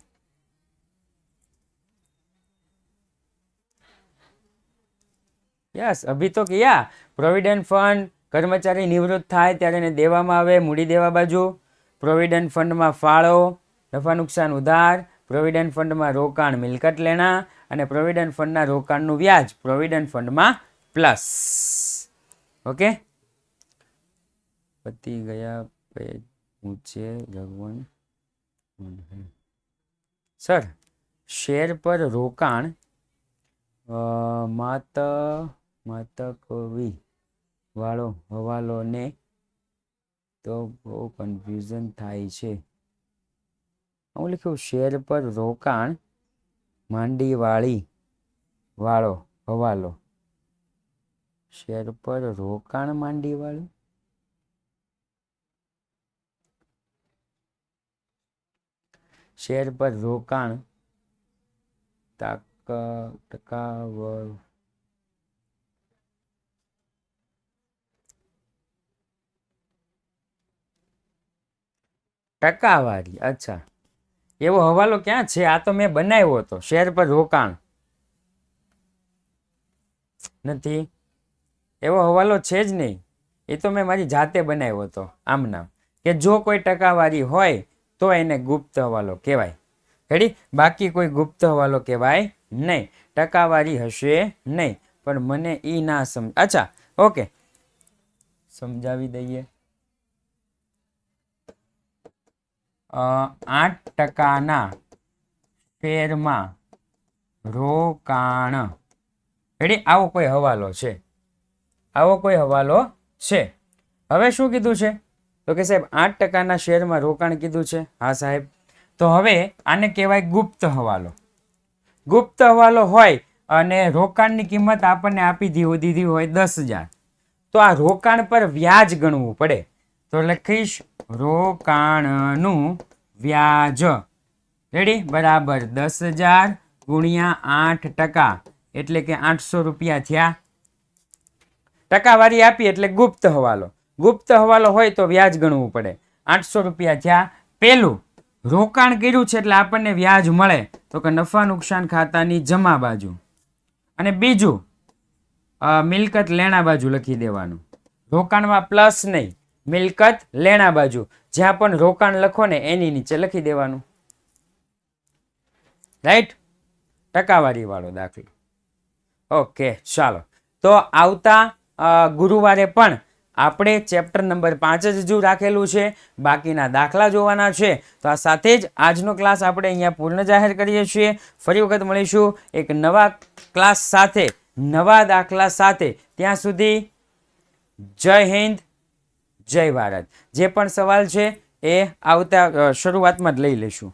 યસ, અભી તો કિયા. પ્રોવિડન્ટ ફંડ કર્મચારી નિવૃત્ત થાય ત્યારે એને દેવામાં આવે મૂડી દેવા બાજુ. પ્રોવિડન્ટ ફંડમાં ફાળો, નફા નુકસાન ઉધાર. પ્રોવિડન્ટ ફંડમાં રોકાણ મિલકત લેણા અને પ્રોવિડન્ટ ફંડના રોકાણનું વ્યાજ પ્રોવિડન્ટ ફંડમાં પ્લસ. ઓકે, પતી ગયા પેજ ઊંચે રઘવન. સર, શેર પર રોકાણ માતકવી વાળો હવાલો ને તો બહુ કન્ફ્યુઝન થાય છે. હું લખ્યું શેર પર રોકાણ માંડીવાળી વાળો હવાલો, શેર પર રોકાણ માંડીવાળું, શેર પર રોકાણ ટકાવારી. અચ્છા, એવો હવાલો ક્યાં છે? આ તો મેં બનાવ્યો હતો. શેર પર રોકાણ નથી, એવો હવાલો છે જ નહીં. એ તો મેં મારી જાતે બનાવ્યો હતો આમના, કે જો કોઈ ટકાવારી હોય તો એને ગુપ્ત હવાલો કહેવાય. રેડી? બાકી કોઈ ગુપ્ત હવાલો કહેવાય નહીં. ટકાવારી હશે નહીં, પણ મને ઈ ના સમજ. અચ્છા, ઓકે, સમજાવી દઈએ. 8% શેરમાં રોકાણ. રેડી? આવો કોઈ હવાલો છે, આવો કોઈ હવાલો છે. હવે શું કીધું છે? તો કે સાહેબ 8%ના શેરમાં રોકાણ કીધું છે. હા સાહેબ. તો હવે આને કહેવાય ગુપ્ત હવાલો. ગુપ્ત હવાલો હોય અને રોકાણની કિંમત આપણને આપી દીધી હોય 10,000, તો આ રોકાણ પર વ્યાજ ગણવું પડે. તો લખીશ રોકાણનું વ્યાજ. રેડી? બરાબર 10,000 ગુણ્યા 8%, એટલે કે 800 રૂપિયા થયા. ટકાવારી આપી એટલે ગુપ્ત હવાલો. ગુપ્ત હવાલો હોય તો વ્યાજ ગણવું પડે. 800 રૂપિયા થયા. પેલું રોકાણ કર્યું છે એટલે આપણને વ્યાજ મળે, તો કે નફા નુકસાન ખાતાની જમા બાજુ. અને બીજું મિલકત લેણા બાજુ લખી દેવાનું. રોકાણમાં પ્લસ નહીં, મિલકત લેણા બાજુ. જ્યાં પણ રોકાણ લખો ને એની નીચે લખી દેવાનું. રાઈટ? ટકાવારી વાળો દાખલો. ઓકે, ચાલો. તો આવતા ગુરુવારે પણ આપણે ચેપ્ટર નંબર 5 જ હજુ રાખેલું છે, બાકીના દાખલા જોવાના છે. તો આ સાથે જ આજનો ક્લાસ આપણે અહીંયા પૂર્ણ જાહેર કરીએ છીએ. ફરી વખત મળીશું એક નવા ક્લાસ સાથે, નવા દાખલા સાથે. ત્યાં સુધી જય હિન્દ, જય ભારત. જે પણ સવાલ છે એ આવતા શરૂઆતમાં જ લઈ લઈશું.